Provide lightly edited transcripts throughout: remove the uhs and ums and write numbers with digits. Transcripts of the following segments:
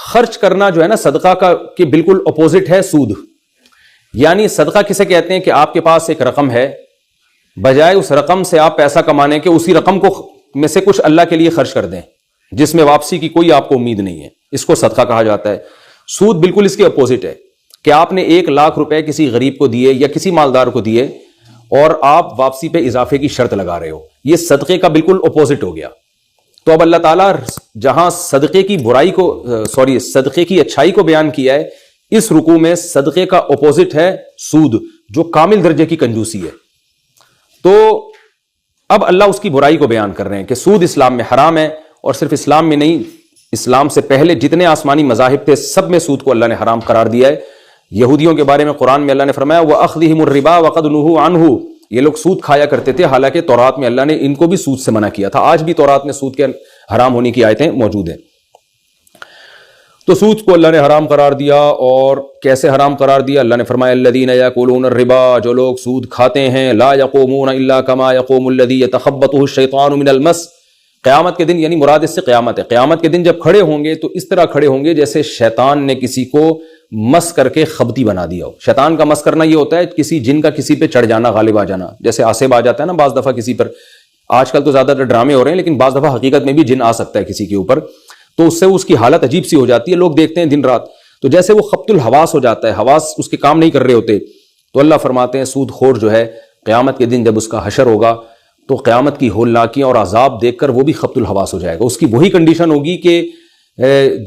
خرچ کرنا جو ہے نا صدقہ کا کہ بالکل اپوزٹ ہے سود. یعنی صدقہ کسے کہتے ہیں کہ آپ کے پاس ایک رقم ہے, بجائے اس رقم سے آپ پیسہ کمانے کے اسی رقم کو میں سے کچھ اللہ کے لیے خرچ کر دیں جس میں واپسی کی کوئی آپ کو امید نہیں ہے, اس کو صدقہ کہا جاتا ہے. سود بالکل اس کے اپوزٹ ہے کہ آپ نے 1,00,000 روپے کسی غریب کو دیے یا کسی مالدار کو دیے اور آپ واپسی پہ اضافے کی شرط لگا رہے ہو, یہ صدقے کا بالکل اپوزٹ ہو گیا. تو اب اللہ تعالیٰ جہاں صدقے کی برائی کو صدقے کی اچھائی کو بیان کیا ہے, اس رکوع میں صدقے کا اپوزٹ ہے سود, جو کامل درجے کی کنجوسی ہے. تو اب اللہ اس کی برائی کو بیان کر رہے ہیں کہ سود اسلام میں حرام ہے, اور صرف اسلام میں نہیں, اسلام سے پہلے جتنے آسمانی مذاہب تھے سب میں سود کو اللہ نے حرام قرار دیا ہے. یہودیوں کے بارے میں قرآن میں اللہ نے فرمایا وَأَخْذِهِمُ الرِّبَا وَقَدْ نُهُوا عَنْهُ, یہ لوگ سود کھایا کرتے تھے, حالانکہ تورات میں اللہ نے ان کو بھی سود سے منع کیا تھا. آج بھی تورات میں سود کے حرام ہونے کی آیتیں موجود ہیں. تو سود کو اللہ نے حرام قرار دیا, اور کیسے حرام قرار دیا؟ اللہ نے فرمایا الذین یاکلون الربا, جو لوگ سود کھاتے ہیں, لا یقومون الا کما یقوم الذی یتخبطہ الشیطان من المس, قیامت کے دن, یعنی مراد اس سے قیامت ہے, قیامت کے دن جب کھڑے ہوں گے تو اس طرح کھڑے ہوں گے جیسے شیطان نے کسی کو مس کر کے خبتی بنا دیا ہو. شیطان کا مس کرنا یہ ہوتا ہے کسی جن کا کسی پہ چڑھ جانا, غالب آ جانا, جیسے آصب آ جاتا ہے نا بعض دفعہ کسی پر. آج کل تو زیادہ تر ڈرامے ہو رہے ہیں, لیکن بعض دفعہ حقیقت میں بھی جن آ سکتا ہے کسی کے اوپر, تو اس سے اس کی حالت عجیب سی ہو جاتی ہے, لوگ دیکھتے ہیں دن رات. تو جیسے وہ خبط الحواس ہو جاتا ہے, حواس اس کے کام نہیں کر رہے ہوتے, تو اللہ فرماتے ہیں سود خور جو ہے قیامت کے دن جب اس کا حشر ہوگا تو قیامت کی ہولناکیاں اور عذاب دیکھ کر وہ بھی خبط الحواس ہو جائے گا. اس کی وہی کنڈیشن ہوگی کہ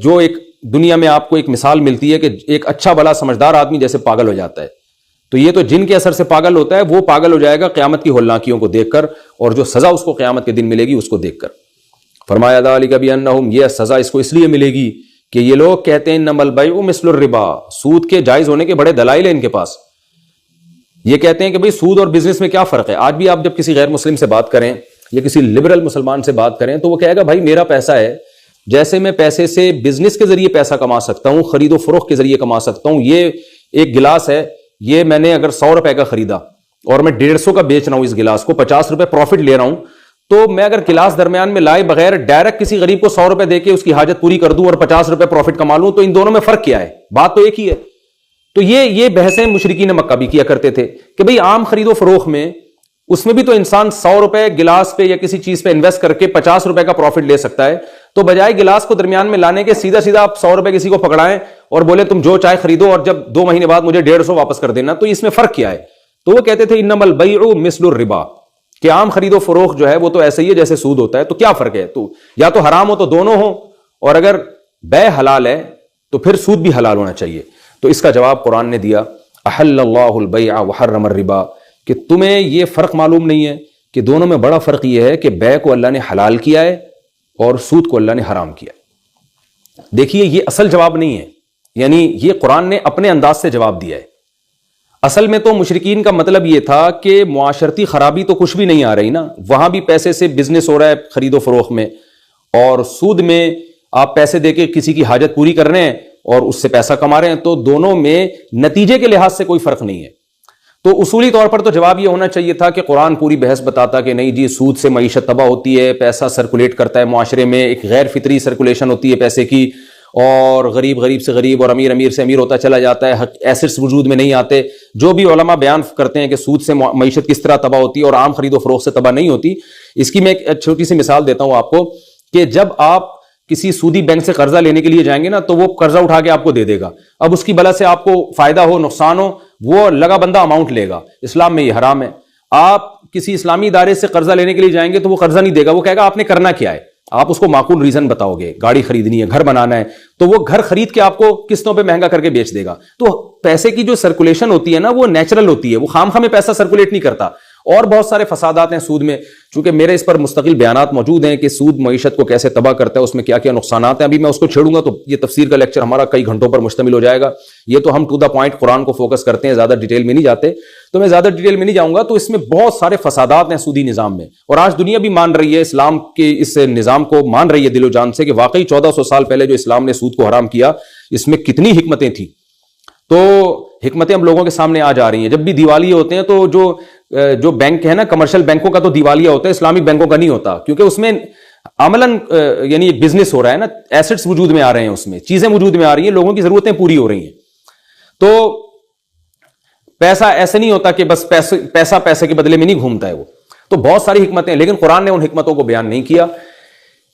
جو ایک دنیا میں آپ کو ایک مثال ملتی ہے کہ ایک اچھا بھلا سمجھدار آدمی جیسے پاگل ہو جاتا ہے, تو یہ تو جن کے اثر سے پاگل ہوتا ہے, وہ پاگل ہو جائے گا قیامت کی ہولناکیوں کو دیکھ کر, اور جو سزا اس کو قیامت کے دن ملے گی اس کو دیکھ کر. فرمایا ذالک بانہم, یہ سزا اس کو اس لیے ملے گی کہ یہ لوگ کہتے ہیں انما البیع مثل الربا, سود کے جائز ہونے کے بڑے دلائل ہیں ان کے پاس. یہ کہتے ہیں کہ بھئی سود اور بزنس میں کیا فرق ہے. آج بھی آپ جب کسی غیر مسلم سے بات کریں یا کسی لبرل مسلمان سے بات کریں تو وہ کہے گا بھائی میرا پیسہ ہے, جیسے میں پیسے سے بزنس کے ذریعے پیسہ کما سکتا ہوں, خرید و فروخت کے ذریعے کما سکتا ہوں. یہ ایک گلاس ہے, یہ میں نے اگر 100 روپے کا خریدا اور میں 150 کا بیچ رہا ہوں, اس گلاس کو 50 روپے پروفٹ لے رہا ہوں, تو میں اگر گلاس درمیان میں لائے بغیر ڈائریکٹ کسی غریب کو 100 روپے دے کے اس کی حاجت پوری کر دوں اور 50 روپے پروفٹ کما لوں, تو ان دونوں میں فرق کیا ہے؟ بات تو ایک ہی ہے. تو یہ بحثیں مشرکین مکہ بھی کیا کرتے تھے کہ بھئی عام خرید و فروخت میں اس میں بھی تو انسان 100 روپے گلاس پہ یا کسی چیز پہ انویسٹ کر کے 50 روپے کا پروفٹ لے سکتا ہے, تو بجائے گلاس کو درمیان میں لانے کے سیدھا آپ 100 روپے کسی کو پکڑائیں اور بولے تم جو چاہے خریدو اور جب 2 مہینے بعد مجھے 150 واپس کر دینا, تو اس میں فرق کیا ہے؟ تو وہ کہتے تھے انما البیع مثل الربا, کہ عام خرید و فروخت جو ہے وہ تو ایسے ہی ہے جیسے سود ہوتا ہے. تو کیا فرق ہے؟ تو یا تو حرام ہو تو دونوں ہوں, اور اگر بیع حلال ہے تو پھر سود بھی حلال ہونا چاہیے. تو اس کا جواب قرآن نے دیا احل اللہ البیع وحرم الربا, کہ تمہیں یہ فرق معلوم نہیں ہے کہ دونوں میں بڑا فرق یہ ہے کہ بیع کو اللہ نے حلال کیا ہے اور سود کو اللہ نے حرام کیا ہے. دیکھیے یہ اصل جواب نہیں ہے, یعنی یہ قرآن نے اپنے انداز سے جواب دیا ہے. اصل میں تو مشرکین کا مطلب یہ تھا کہ معاشرتی خرابی تو کچھ بھی نہیں آ رہی نا, وہاں بھی پیسے سے بزنس ہو رہا ہے خرید و فروخت میں, اور سود میں آپ پیسے دے کے کسی کی حاجت پوری کر رہے ہیں اور اس سے پیسہ کما رہے ہیں, تو دونوں میں نتیجے کے لحاظ سے کوئی فرق نہیں ہے. تو اصولی طور پر تو جواب یہ ہونا چاہیے تھا کہ قرآن پوری بحث بتاتا کہ نہیں جی سود سے معیشت تباہ ہوتی ہے, پیسہ سرکولیٹ کرتا ہے معاشرے میں, ایک غیر فطری سرکولیشن ہوتی ہے پیسے کی, اور غریب سے غریب اور امیر سے امیر ہوتا چلا جاتا ہے, ایسٹس وجود میں نہیں آتے. جو بھی علماء بیان کرتے ہیں کہ سود سے معیشت کس طرح تباہ ہوتی ہے اور عام خرید و فروخت سے تباہ نہیں ہوتی, اس کی میں ایک چھوٹی سی مثال دیتا ہوں آپ کو کہ جب آپ کسی سودی بینک سے قرضہ لینے کے لیے جائیں گے نا تو وہ قرضہ اٹھا کے آپ کو دے دے گا. اب اس کی بلا سے آپ کو فائدہ ہو نقصان ہو وہ لگا بندہ اماؤنٹ لے گا. اسلام میں یہ حرام ہے. آپ کسی اسلامی ادارے سے قرضہ لینے کے لیے جائیں گے تو وہ قرضہ نہیں دے گا, وہ کہے گا آپ نے کرنا کیا ہے. آپ اس کو معقول ریزن بتاؤ گے, گاڑی خریدنی ہے, گھر بنانا ہے, تو وہ گھر خرید کے آپ کو قسطوں پہ مہنگا کر کے بیچ دے گا. تو پیسے کی جو سرکولیشن ہوتی ہے نا وہ نیچرل ہوتی ہے, وہ خام خواہ میں پیسہ سرکولیٹ نہیں کرتا. اور بہت سارے فسادات ہیں سود میں, چونکہ میرے اس پر مستقل بیانات موجود ہیں کہ سود معیشت کو کیسے تباہ کرتا ہے, اس میں کیا کیا نقصانات ہیں. ابھی میں اس کو چھیڑوں گا تو یہ تفسیر کا لیکچر ہمارا کئی گھنٹوں پر مشتمل ہو جائے گا. یہ تو ہم ٹو دا پوائنٹ قرآن کو فوکس کرتے ہیں, زیادہ ڈیٹیل میں نہیں جاتے, تو میں زیادہ ڈیٹیل میں نہیں جاؤں گا. تو اس میں بہت سارے فسادات ہیں سودی نظام میں, اور آج دنیا بھی مان رہی ہے, اسلام کے اس نظام کو مان رہی ہے دل و جان سے کہ واقعی 1400 سال پہلے جو اسلام نے سود کو حرام کیا اس میں کتنی حکمتیں تھیں. تو حکمتیں ہم لوگوں کے سامنے آ جا رہی ہیں. جب بھی دیوالیے ہوتے ہیں تو جو بینک ہے نا, کمرشل بینکوں کا تو دیوالیہ ہوتا ہے, اسلامک بینکوں کا نہیں ہوتا, کیونکہ اس میں عملاً یعنی ایک بزنس ہو رہا ہے نا, ایسٹس وجود میں آ رہے ہیں, اس میں چیزیں وجود میں آ رہی ہیں, لوگوں کی ضرورتیں پوری ہو رہی ہیں. تو پیسہ ایسے نہیں ہوتا کہ بس پیسہ پیسے کے بدلے میں نہیں گھومتا ہے وہ. تو بہت ساری حکمتیں, لیکن قرآن نے ان حکمتوں کو بیان نہیں کیا,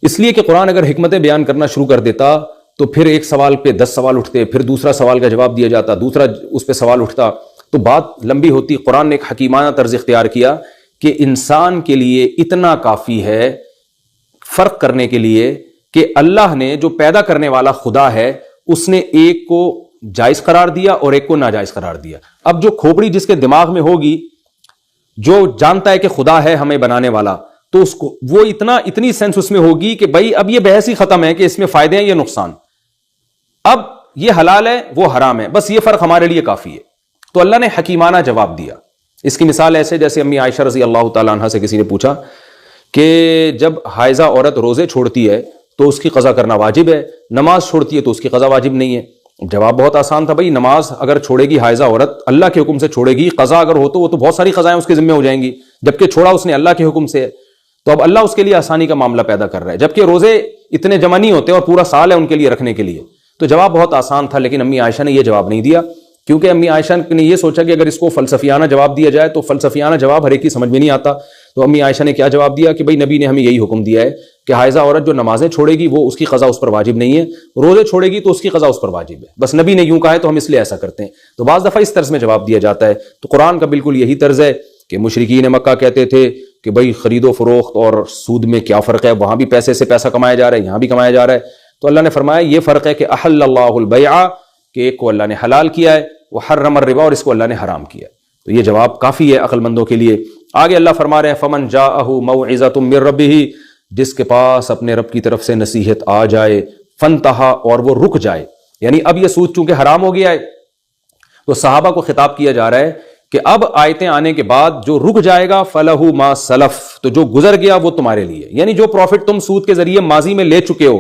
اس لیے کہ قرآن اگر حکمتیں بیان کرنا شروع کر دیتا تو پھر ایک سوال پہ 10 سوال اٹھتے, پھر دوسرا سوال کا جواب دیا جاتا, دوسرا اس پہ سوال اٹھتا, تو بات لمبی ہوتی. قرآن نے ایک حکیمانہ طرز اختیار کیا کہ انسان کے لیے اتنا کافی ہے فرق کرنے کے لیے کہ اللہ نے جو پیدا کرنے والا خدا ہے اس نے ایک کو جائز قرار دیا اور ایک کو ناجائز قرار دیا. اب جو کھوپڑی جس کے دماغ میں ہوگی, جو جانتا ہے کہ خدا ہے ہمیں بنانے والا, تو اس کو وہ اتنی سینس اس میں ہوگی کہ بھائی اب یہ بحث ہی ختم ہے کہ اس میں فائدے ہیں یا نقصان, اب یہ حلال ہے وہ حرام ہے, بس یہ فرق ہمارے لیے کافی ہے. تو اللہ نے حکیمانہ جواب دیا. اس کی مثال ایسے جیسے امی عائشہ رضی اللہ تعالیٰ عنہ سے کسی نے پوچھا کہ جب حائضہ عورت روزے چھوڑتی ہے تو اس کی قضا کرنا واجب ہے, نماز چھوڑتی ہے تو اس کی قضا واجب نہیں ہے. جواب بہت آسان تھا, بھائی نماز اگر چھوڑے گی حائضہ عورت اللہ کے حکم سے چھوڑے گی, قضا اگر ہو تو وہ تو بہت ساری قضائیں اس کے ذمہ ہو جائیں گی, جبکہ چھوڑا اس نے اللہ کے حکم سے ہے. تو اب اللہ اس کے لیے آسانی کا معاملہ پیدا کر رہا ہے, جبکہ روزے اتنے جمع نہیں ہوتے اور پورا سال ہے ان کے لیے رکھنے کے لیے. تو جواب بہت آسان تھا, لیکن امی عائشہ نے یہ جواب نہیں دیا, کیونکہ امی عائشہ نے یہ سوچا کہ اگر اس کو فلسفیانہ جواب دیا جائے تو فلسفیانہ جواب ہر ایک کی سمجھ میں نہیں آتا. تو امی عائشہ نے کیا جواب دیا کہ بھائی نبی نے ہمیں یہی حکم دیا ہے کہ حائضہ عورت جو نمازیں چھوڑے گی وہ اس کی قضا اس پر واجب نہیں ہے, روزے چھوڑے گی تو اس کی قضا اس پر واجب ہے, بس نبی نے یوں کہا ہے تو ہم اس لیے ایسا کرتے ہیں. تو بعض دفعہ اس طرز میں جواب دیا جاتا ہے. تو قرآن کا بالکل یہی طرز ہے کہ مشرکین مکہ کہتے تھے کہ بھائی خرید و فروخت اور سود میں کیا فرق ہے, وہاں بھی پیسے سے پیسہ کمایا جا رہا ہے, یہاں بھی کمایا جا رہا ہے. تو اللہ نے فرمایا یہ فرق ہے کہ احل اللہ البیع, کہ ایک کو اللہ نے حلال کیا ہے, وہ حرم الربا, اور اس کو اللہ نے حرام کیا. تو یہ جواب کافی ہے عقل مندوں کے لیے. آگے اللہ فرما رہے ہیں فمن جاءہ موعظۃ من ربہ, جس کے پاس اپنے رب کی طرف سے نصیحت آ جائے, فانتہا, اور وہ رک جائے. یعنی اب یہ سود چونکہ حرام ہو گیا ہے تو صحابہ کو خطاب کیا جا رہا ہے کہ اب آیتیں آنے کے بعد جو رک جائے گا فلہ ما سلف, تو جو گزر گیا وہ تمہارے لیے. یعنی جو پروفٹ تم سود کے ذریعے ماضی میں لے چکے ہو,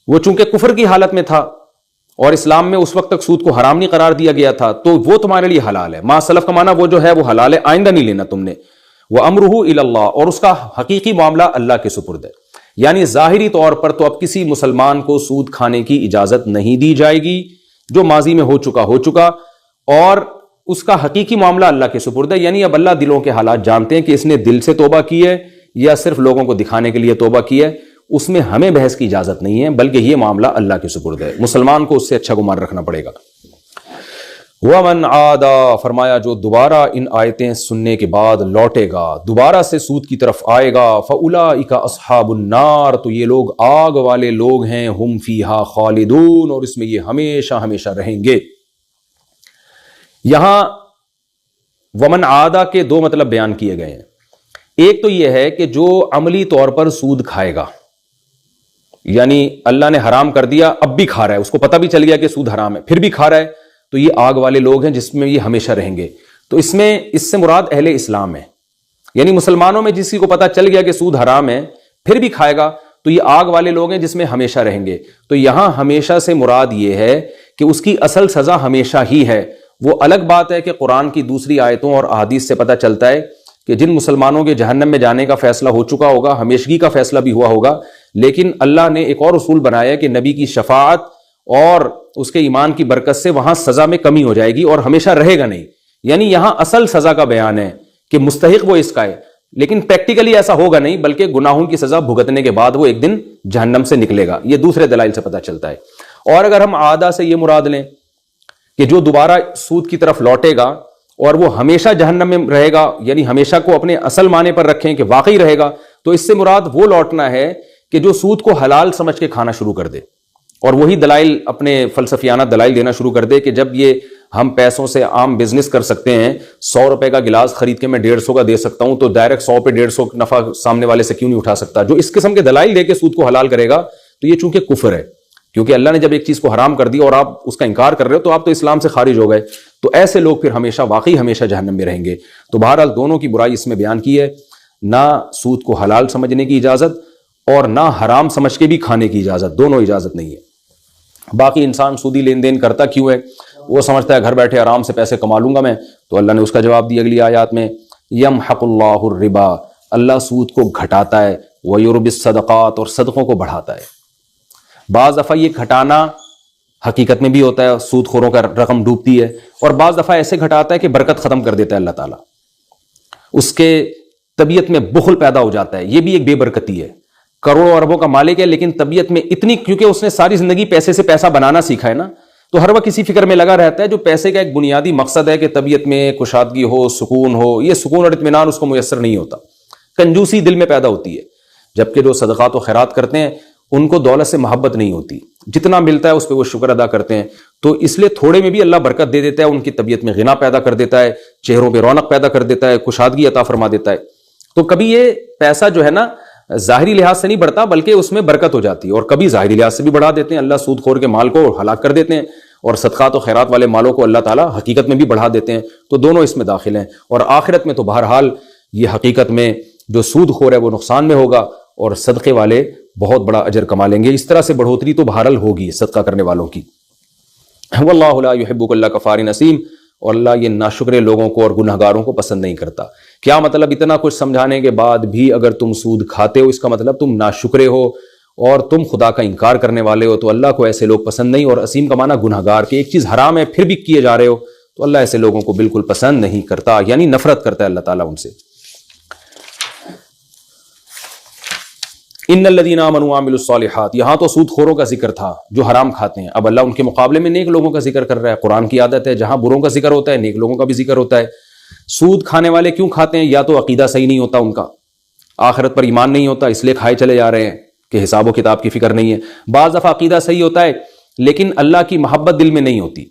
وہ چونکہ کفر کی حالت میں تھا اور اسلام میں اس وقت تک سود کو حرام نہیں قرار دیا گیا تھا, تو وہ تمہارے لیے حلال ہے. ما سلف کا معنی وہ جو ہے وہ حلال ہے, آئندہ نہیں لینا تم نے. وَأَمْرُهُ إِلَى اللَّهِ, اور اس کا حقیقی معاملہ اللہ کے سپرد ہے. یعنی ظاہری طور پر تو اب کسی مسلمان کو سود کھانے کی اجازت نہیں دی جائے گی, جو ماضی میں ہو چکا, اور اس کا حقیقی معاملہ اللہ کے سپرد ہے. یعنی اب اللہ دلوں کے حالات جانتے ہیں کہ اس نے دل سے توبہ کی ہے یا صرف لوگوں کو دکھانے کے لیے توبہ کی ہے. اس میں ہمیں بحث کی اجازت نہیں ہے, بلکہ یہ معاملہ اللہ کے سپرد ہے. مسلمان کو اس سے اچھا گمان رکھنا پڑے گا. وَمَنْ عَادَ, فرمایا جو دوبارہ ان آیتیں سننے کے بعد لوٹے گا, دوبارہ سے سود کی طرف آئے گا, فَأُولَئِكَ أَصْحَابُ النَّارِ, تو یہ لوگ آگ والے لوگ ہیں, ہم فیہا خالدون, اور اس میں یہ ہمیشہ ہمیشہ رہیں گے. یہاں ومن عادہ کے دو مطلب بیان کیے گئے ہیں. ایک تو یہ ہے کہ جو عملی طور پر سود کھائے گا, یعنی اللہ نے حرام کر دیا اب بھی کھا رہا ہے, اس کو پتہ بھی چل گیا کہ سود حرام ہے پھر بھی کھا رہا ہے, تو یہ آگ والے لوگ ہیں جس میں یہ ہمیشہ رہیں گے. تو اس سے مراد اہل اسلام ہے, یعنی مسلمانوں میں جس کو پتہ چل گیا کہ سود حرام ہے پھر بھی کھائے گا تو یہ آگ والے لوگ ہیں جس میں ہمیشہ رہیں گے. تو یہاں ہمیشہ سے مراد یہ ہے کہ اس کی اصل سزا ہمیشہ ہی ہے. وہ الگ بات ہے کہ قرآن کی دوسری آیتوں اور احادیث سے پتہ چلتا ہے کہ جن مسلمانوں کے جہنم میں جانے کا فیصلہ ہو چکا ہوگا, ہمیشگی کا فیصلہ بھی ہوا ہوگا, لیکن اللہ نے ایک اور اصول بنایا کہ نبی کی شفاعت اور اس کے ایمان کی برکت سے وہاں سزا میں کمی ہو جائے گی اور ہمیشہ رہے گا نہیں. یعنی یہاں اصل سزا کا بیان ہے کہ مستحق وہ اس کا ہے, لیکن پریکٹیکلی ایسا ہوگا نہیں, بلکہ گناہوں کی سزا بھگتنے کے بعد وہ ایک دن جہنم سے نکلے گا. یہ دوسرے دلائل سے پتہ چلتا ہے. اور اگر ہم عادہ سے یہ مراد لیں کہ جو دوبارہ سود کی طرف لوٹے گا اور وہ ہمیشہ جہنم میں رہے گا, یعنی ہمیشہ کو اپنے اصل معنی پر رکھیں کہ واقعی رہے گا, تو اس سے مراد وہ لوٹنا ہے کہ جو سود کو حلال سمجھ کے کھانا شروع کر دے اور وہی دلائل اپنے فلسفیانہ دلائل دینا شروع کر دے کہ جب یہ ہم پیسوں سے عام بزنس کر سکتے ہیں, 100 روپے کا گلاس خرید کے میں 150 کا دے سکتا ہوں, تو ڈائریکٹ 100 پہ 150 نفع سامنے والے سے کیوں نہیں اٹھا سکتا. جو اس قسم کے دلائل دے کے سود کو حلال کرے گا تو یہ چونکہ کفر ہے, کیونکہ اللہ نے جب ایک چیز کو حرام کر دیا اور آپ اس کا انکار کر رہے ہو تو آپ تو اسلام سے خارج ہو گئے. تو ایسے لوگ پھر ہمیشہ واقعی ہمیشہ جہنم میں رہیں گے. تو بہرحال دونوں کی برائی اس میں بیان کی ہے, نہ سود کو حلال سمجھنے کی اجازت اور نہ حرام سمجھ کے بھی کھانے کی اجازت, دونوں اجازت نہیں ہے. باقی انسان سودی لین دین کرتا کیوں ہے؟ وہ سمجھتا ہے گھر بیٹھے آرام سے پیسے کما لوں گا میں, تو اللہ نے اس کا جواب دیا اگلی آیات میں, یمحق اللہ الربا, اللہ سود کو گھٹاتا ہے، وَيُرْبِي الصَّدَقَاتِ اور صدقوں کو بڑھاتا ہے۔ بعض دفعہ یہ گھٹانا حقیقت میں بھی ہوتا ہے، سود خوروں کا رقم ڈوبتی ہے، اور بعض دفعہ ایسے گھٹاتا ہے کہ برکت ختم کر دیتا ہے اللہ تعالیٰ، اس کے طبیعت میں بخل پیدا ہو جاتا ہے۔ یہ بھی ایک بے برکتی ہے، کروڑوں اربوں کا مالک ہے لیکن طبیعت میں اتنی، کیونکہ اس نے ساری زندگی پیسے سے پیسہ بنانا سیکھا ہے نا، تو ہر وقت کسی فکر میں لگا رہتا ہے، جو پیسے کا ایک بنیادی مقصد ہے کہ طبیعت میں کشادگی ہو، سکون ہو، یہ سکون اور اطمینان اس کو میسر نہیں ہوتا، کنجوسی دل میں پیدا ہوتی ہے۔ جبکہ جو صدقات و خیرات کرتے ہیں ان کو دولت سے محبت نہیں ہوتی، جتنا ملتا ہے اس پہ وہ شکر ادا کرتے ہیں، تو اس لیے تھوڑے میں بھی اللہ برکت دے دیتا ہے، ان کی طبیعت میں غنا پیدا کر دیتا ہے، چہروں پہ رونق پیدا کر دیتا ہے، کشادگی عطا فرما دیتا ہے۔ تو کبھی یہ پیسہ جو ہے نا ظاہری لحاظ سے نہیں بڑھتا بلکہ اس میں برکت ہو جاتی ہے، اور کبھی ظاہری لحاظ سے بھی بڑھا دیتے ہیں، اللہ سود خور کے مال کو ہلاک کر دیتے ہیں، اور صدقات و خیرات والے مالوں کو اللہ تعالیٰ حقیقت میں بھی بڑھا دیتے ہیں، تو دونوں اس میں داخل ہیں۔ اور آخرت میں تو بہرحال یہ حقیقت میں جو سود خور ہے وہ نقصان میں ہوگا، اور صدقے والے بہت بڑا اجر کما لیں گے۔ اس طرح سے بڑھوتری تو بہرحال ہوگی صدقہ کرنے والوں کی۔ واللہ لا یحب کل کفار نسیم، اور اللہ یہ ناشکرے لوگوں کو اور گنہگاروں کو پسند نہیں کرتا۔ کیا مطلب؟ اتنا کچھ سمجھانے کے بعد بھی اگر تم سود کھاتے ہو، اس کا مطلب تم ناشکرے ہو اور تم خدا کا انکار کرنے والے ہو، تو اللہ کو ایسے لوگ پسند نہیں۔ اور اسیم کا معنی گنہگار، کہ ایک چیز حرام ہے پھر بھی کیے جا رہے ہو، تو اللہ ایسے لوگوں کو بالکل پسند نہیں کرتا، یعنی نفرت کرتا ہے اللہ تعالیٰ ان سے۔ ان الذین آمنوا وعملوا الصالحات، یہاں تو سود خوروں کا ذکر تھا جو حرام کھاتے ہیں، اب اللہ ان کے مقابلے میں نیک لوگوں کا ذکر کر رہا ہے۔ قرآن کی عادت ہے جہاں بروں کا ذکر ہوتا ہے نیک لوگوں کا بھی ذکر ہوتا ہے۔ سود کھانے والے کیوں کھاتے ہیں؟ یا تو عقیدہ صحیح نہیں ہوتا ان کا، آخرت پر ایمان نہیں ہوتا اس لیے کھائے چلے جا رہے ہیں کہ حساب و کتاب کی فکر نہیں ہے۔ بعض دفعہ عقیدہ صحیح ہوتا ہے لیکن اللہ کی محبت دل میں نہیں ہوتی،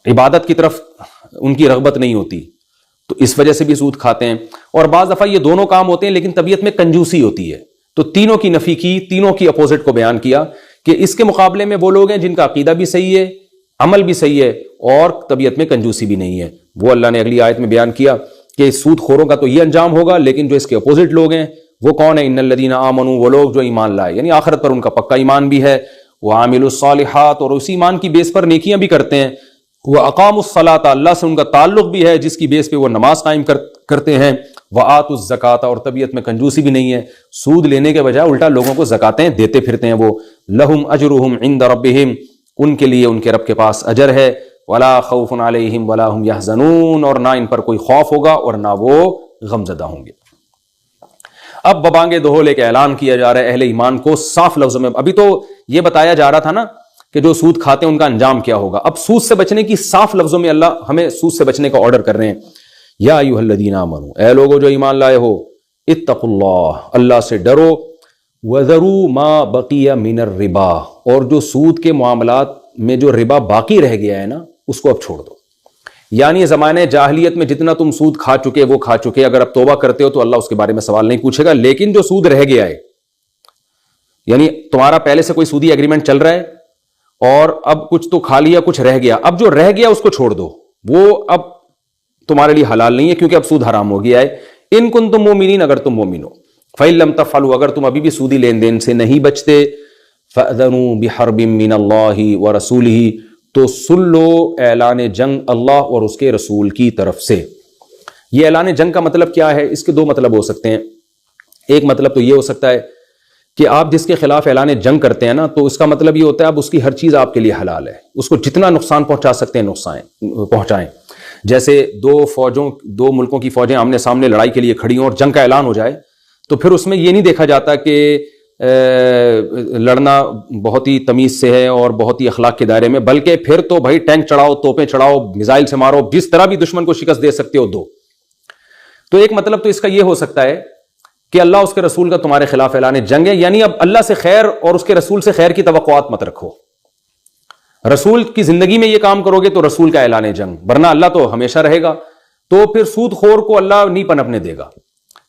عبادت کی طرف ان کی رغبت نہیں ہوتی، تو اس وجہ سے بھی سود کھاتے ہیں۔ اور بعض دفعہ یہ دونوں کام ہوتے ہیں لیکن طبیعت میں کنجوسی ہوتی ہے، تو تینوں کی نفی کی، تینوں کی اپوزٹ کو بیان کیا کہ اس کے مقابلے میں وہ لوگ ہیں جن کا عقیدہ بھی صحیح ہے، عمل بھی صحیح ہے، اور طبیعت میں کنجوسی بھی نہیں ہے۔ وہ اللہ نے اگلی آیت میں بیان کیا کہ سود خوروں کا تو یہ انجام ہوگا، لیکن جو اس کے اپوزٹ لوگ ہیں وہ کون ہیں؟ ان الذین آمنوا، وہ لوگ جو ایمان لائے، یعنی آخرت پر ان کا پکا ایمان بھی ہے، وعاملوا الصالحات، اور اسی ایمان کی بیس پر نیکیاں بھی کرتے ہیں، واقاموا الصلاۃ، اللہ سے ان کا تعلق بھی ہے جس کی بیس پہ وہ نماز قائم کرتے ہیں، وآتوا الزکاۃ، اور طبیعت میں کنجوسی بھی نہیں ہے، سود لینے کے بجائے الٹا لوگوں کو زکاتیں دیتے پھرتے ہیں وہ۔ لہم اجرہم عند ربہم، ان کے لیے ان کے رب کے پاس اجر ہے، ولا خوف علیہم ولا هم یحزنون، اور نہ ان پر کوئی خوف ہوگا اور نہ وہ غمزدہ ہوں گے۔ اب ببانگ دہل ایک اعلان کیا جا رہا ہے اہل ایمان کو صاف لفظوں میں۔ ابھی تو یہ بتایا جا رہا تھا نا کہ جو سود کھاتے ہیں ان کا انجام کیا ہوگا، اب سود سے بچنے کی صاف لفظوں میں اللہ ہمیں سود سے بچنے کا آرڈر کر رہے ہیں۔ یا ایھا الذین آمنوا، اے لوگو جو ایمان لائے ہو، اتقوا اللہ، اللہ سے ڈرو، وذروا ما بقی من الربا، اور جو سود کے معاملات میں جو ربا باقی رہ گیا ہے نا اس کو اب چھوڑ دو۔ یعنی زمانے جاہلیت میں جتنا تم سود کھا چکے وہ کھا چکے، اگر اب توبہ کرتے ہو تو اللہ اس کے بارے میں سوال نہیں پوچھے گا، لیکن جو سود رہ گیا ہے، یعنی تمہارا پہلے سے کوئی سودی ایگریمنٹ چل رہا ہے اور اب کچھ تو کھا لیا کچھ رہ گیا، اب جو رہ گیا اس کو چھوڑ دو، وہ اب تمہارے لیے حلال نہیں ہے کیونکہ اب سود حرام ہو گیا ہے۔ ان کنتم مومنین، اگر تم مومن ہو، فإن لم تفعلوا، اگر تم ابھی بھی سودی لین دین سے نہیں بچتے، فأذنوا بحرب من اللہ ورسولہ، تو سن لو اعلان جنگ اللہ اور اس کے رسول کی طرف سے۔ یہ اعلان جنگ کا مطلب کیا ہے؟ اس کے دو مطلب ہو سکتے ہیں۔ ایک مطلب تو یہ ہو سکتا ہے کہ آپ جس کے خلاف اعلان جنگ کرتے ہیں نا، تو اس کا مطلب یہ ہوتا ہے اب اس کی ہر چیز آپ کے لیے حلال ہے، اس کو جتنا نقصان پہنچا سکتے ہیں پہنچائیں۔ جیسے دو ملکوں کی فوجیں آمنے سامنے لڑائی کے لیے کھڑی ہوں اور جنگ کا اعلان ہو جائے، تو پھر اس میں یہ نہیں دیکھا جاتا کہ لڑنا بہت ہی تمیز سے ہے اور بہت ہی اخلاق کے دائرے میں، بلکہ پھر تو بھائی ٹینک چڑھاؤ، توپیں چڑھاؤ، میزائل سے مارو، جس طرح بھی دشمن کو شکست دے سکتے ہو دو۔ تو ایک مطلب تو اس کا یہ ہو سکتا ہے کہ اللہ اس کے رسول کا تمہارے خلاف اعلان جنگ ہے، یعنی اب اللہ سے خیر اور اس کے رسول سے خیر کی توقعات مت رکھو، رسول کی زندگی میں یہ کام کرو گے تو رسول کا اعلان جنگ، ورنہ اللہ تو ہمیشہ رہے گا، تو پھر سود خور کو اللہ نہیں پنپنے دے گا۔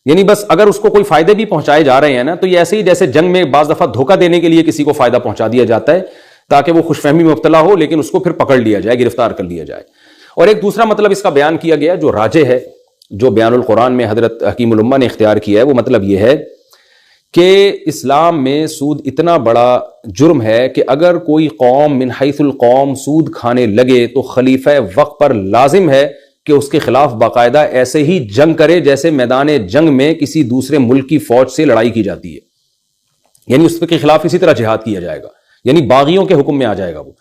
یعنی بس اگر اس کو کوئی فائدے بھی پہنچائے جا رہے ہیں نا، تو یہ ایسے ہی جیسے جنگ میں بعض دفعہ دھوکہ دینے کے لیے کسی کو فائدہ پہنچا دیا جاتا ہے تاکہ وہ خوش فہمی میں مبتلا ہو، لیکن اس کو پھر پکڑ لیا جائے، گرفتار کر لیا جائے۔ اور ایک دوسرا مطلب اس کا بیان کیا گیا جو راجح ہے، جو بیان القرآن میں حضرت حکیم الامہ نے اختیار کیا ہے، وہ مطلب یہ ہے کہ اسلام میں سود اتنا بڑا جرم ہے کہ اگر کوئی قوم من حیث القوم سود کھانے لگے تو خلیفہ وقت پر لازم ہے کہ اس کے خلاف باقاعدہ ایسے ہی جنگ کرے جیسے میدان جنگ میں کسی دوسرے ملک کی فوج سے لڑائی کی جاتی ہے، یعنی اس کے خلاف اسی طرح جہاد کیا جائے گا، یعنی باغیوں کے حکم میں آ جائے گا وہ۔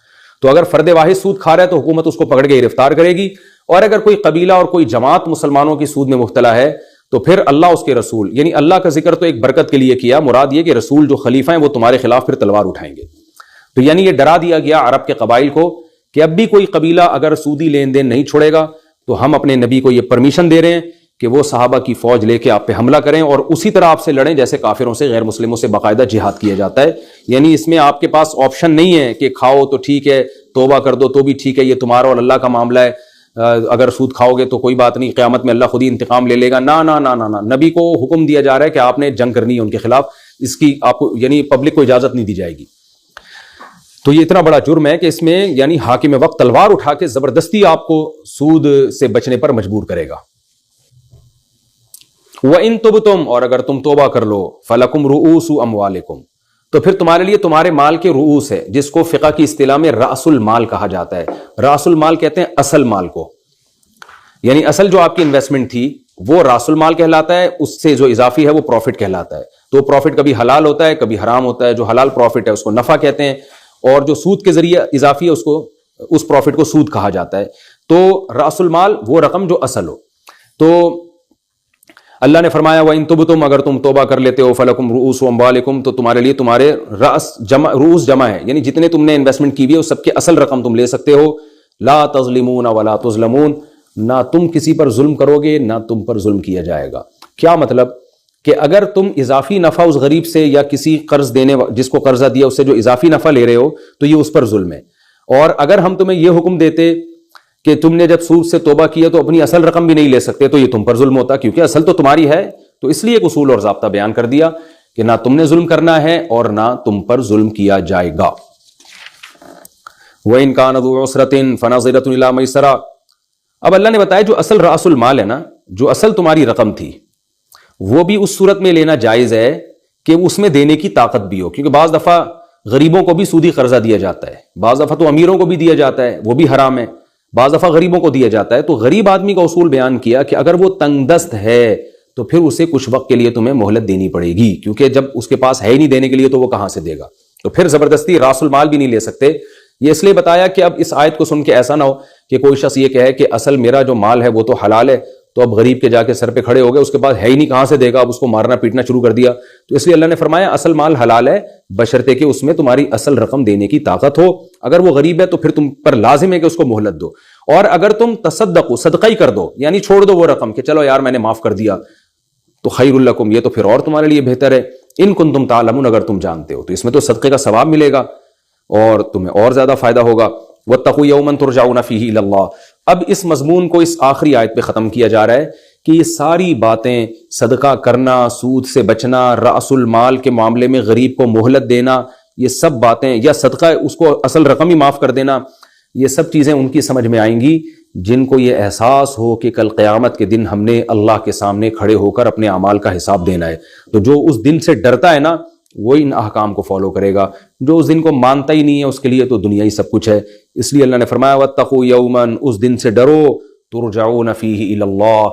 تو اگر فرد واحد سود کھا رہا ہے تو حکومت اس کو پکڑ کے گرفتار کرے گی، اور اگر کوئی قبیلہ اور کوئی جماعت مسلمانوں کی سود میں مبتلا ہے تو پھر اللہ اس کے رسول، یعنی اللہ کا ذکر تو ایک برکت کے لیے کیا، مراد یہ کہ رسول جو خلیفہ ہیں وہ تمہارے خلاف پھر تلوار اٹھائیں گے۔ تو یعنی یہ ڈرا دیا گیا عرب کے قبائل کو کہ اب بھی کوئی قبیلہ اگر سودی لین دین نہیں چھوڑے گا تو ہم اپنے نبی کو یہ پرمیشن دے رہے ہیں کہ وہ صحابہ کی فوج لے کے آپ پہ حملہ کریں اور اسی طرح آپ سے لڑیں جیسے کافروں سے، غیر مسلموں سے باقاعدہ جہاد کیا جاتا ہے۔ یعنی اس میں آپ کے پاس آپشن نہیں ہے کہ کھاؤ تو ٹھیک ہے، توبہ کر دو تو بھی ٹھیک ہے، یہ تمہارا اور اللہ کا معاملہ ہے، اگر سود کھاؤ گے تو کوئی بات نہیں، قیامت میں اللہ خود ہی انتقام لے لے گا۔ نہ نہ نہ نہ، نبی کو حکم دیا جا رہا ہے کہ آپ نے جنگ کرنی ہے ان کے خلاف، اس کی آپ کو یعنی پبلک کو اجازت نہیں دی جائے گی۔ تو یہ اتنا بڑا جرم ہے کہ اس میں یعنی حاکم وقت تلوار اٹھا کے زبردستی آپ کو سود سے بچنے پر مجبور کرے گا۔ وَإِن تُبْتُمْ، اور اگر تم توبہ کر لو، فَلَكُمْ رُؤُوسُ أَمْوَالِكُمْ، تو پھر تمہارے لیے تمہارے مال کے رؤوس ہے، جس کو فقہ کی اصطلاح میں رأس المال کہا جاتا ہے۔ رأس المال کہتے ہیں اصل مال کو، یعنی اصل جو آپ کی انویسٹمنٹ تھی وہ رأس المال کہلاتا ہے، اس سے جو اضافی ہے وہ پروفٹ کہلاتا ہے۔ تو پروفٹ کبھی حلال ہوتا ہے کبھی حرام ہوتا ہے، جو حلال پروفٹ ہے اس کو نفع کہتے ہیں، اور جو سود کے ذریعے اضافی ہے اس پروفٹ کو سود کہا جاتا ہے۔ تو رأس المال وہ رقم جو اصل ہو۔ تو اللہ نے فرمایا وَإِن تُبْتُمْ، اگر تم توبہ کر لیتے ہو، فَلَكُمْ رُؤُوسُ أَمْوَالِكُمْ، تو تمہارے لیے تمہارے رؤوس جمع ہے، یعنی جتنے تم نے انویسٹمنٹ کی ہوئی ہے اس سب کے اصل رقم تم لے سکتے ہو۔ لا تظلمون ولا تظلمون، نہ تم کسی پر ظلم کرو گے نہ تم پر ظلم کیا جائے گا۔ کیا مطلب کہ اگر تم اضافی نفع اس غریب سے یا کسی قرض دینے جس کو قرضہ دیا اس سے جو اضافی نفع لے رہے ہو تو یہ اس پر ظلم ہے، اور اگر ہم تمہیں یہ حکم دیتے کہ تم نے جب سود سے توبہ کیا تو اپنی اصل رقم بھی نہیں لے سکتے تو یہ تم پر ظلم ہوتا، کیونکہ اصل تو تمہاری ہے۔ تو اس لیے ایک اصول اور ضابطہ بیان کر دیا کہ نہ تم نے ظلم کرنا ہے اور نہ تم پر ظلم کیا جائے گا۔ وَإِن كَانَ ذُو عُسْرَةٍ فَنَظِرَةٌ إِلَىٰ مَيْسَرَةٍ، اب اللہ نے بتایا جو اصل رأس المال ہے نا، جو اصل تمہاری رقم تھی وہ بھی اس صورت میں لینا جائز ہے کہ اس میں دینے کی طاقت بھی ہو، کیونکہ بعض دفعہ غریبوں کو بھی سودی قرضہ دیا جاتا ہے، بعض دفعہ تو امیروں کو بھی دیا جاتا ہے، وہ بھی حرام ہے، بعض دفعہ غریبوں کو دیا جاتا ہے۔ تو غریب آدمی کا اصول بیان کیا کہ اگر وہ تنگ دست ہے تو پھر اسے کچھ وقت کے لیے تمہیں مہلت دینی پڑے گی، کیونکہ جب اس کے پاس ہے ہی نہیں دینے کے لیے تو وہ کہاں سے دے گا، تو پھر زبردستی راس المال بھی نہیں لے سکتے۔ یہ اس لیے بتایا کہ اب اس آیت کو سن کے ایسا نہ ہو کہ کوئی شخص یہ کہے کہ اصل میرا جو مال ہے وہ تو حلال ہے، تو اب غریب کے جا کے سر پہ کھڑے ہو گئے، اس کے پاس ہے ہی نہیں کہاں سے دے گا، اب اس کو مارنا پیٹنا شروع کر دیا۔ تو اس لیے اللہ نے فرمایا اصل مال حلال ہے بشرطے کہ اس میں تمہاری اصل رقم دینے کی طاقت ہو۔ اگر وہ غریب ہے تو پھر تم پر لازم ہے کہ اس کو مہلت دو، اور اگر تم تصدقو، صدقہ ہی کر دو، یعنی چھوڑ دو وہ رقم کہ چلو یار میں نے معاف کر دیا، تو خیر لکم، یہ تو پھر اور تمہارے لیے بہتر ہے۔ ان کنتم تعلمون، اگر تم جانتے ہو، تو اس میں تو صدقے کا ثواب ملے گا اور تمہیں اور زیادہ فائدہ ہوگا۔ واتقوا یوما ترجعون فیہ الی اللہ، اب اس مضمون کو اس آخری آیت پہ ختم کیا جا رہا ہے کہ یہ ساری باتیں، صدقہ کرنا، سود سے بچنا، رأس المال کے معاملے میں غریب کو مہلت دینا، یہ سب باتیں، یا صدقہ اس کو اصل رقم ہی معاف کر دینا، یہ سب چیزیں ان کی سمجھ میں آئیں گی جن کو یہ احساس ہو کہ کل قیامت کے دن ہم نے اللہ کے سامنے کھڑے ہو کر اپنے اعمال کا حساب دینا ہے۔ تو جو اس دن سے ڈرتا ہے نا وہ ان احکام کو فالو کرے گا، جو اس دن کو مانتا ہی نہیں ہے اس کے لیے تو دنیا ہی سب کچھ ہے۔ اس لیے اللہ نے فرمایا واتقوا یوما، اس دن سے ڈرو، ترجعون فیہ الی اللہ،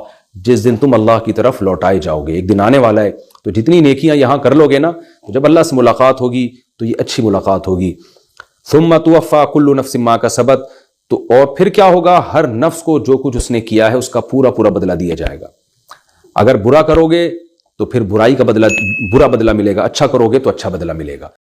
جس دن تم اللہ کی طرف لوٹائے جاؤ گے۔ ایک دن آنے والا ہے، تو جتنی نیکیاں یہاں کر لو گے نا، تو جب اللہ سے ملاقات ہوگی تو یہ اچھی ملاقات ہوگی۔ ثم توفی کل نفس ما کسبت، تو اور پھر کیا ہوگا، ہر نفس کو جو کچھ اس نے کیا ہے اس کا پورا پورا بدلہ دیا جائے گا۔ اگر برا کرو گے تو پھر برائی کا بدلہ، برا بدلہ ملے گا، اچھا کرو گے تو اچھا بدلہ ملے گا۔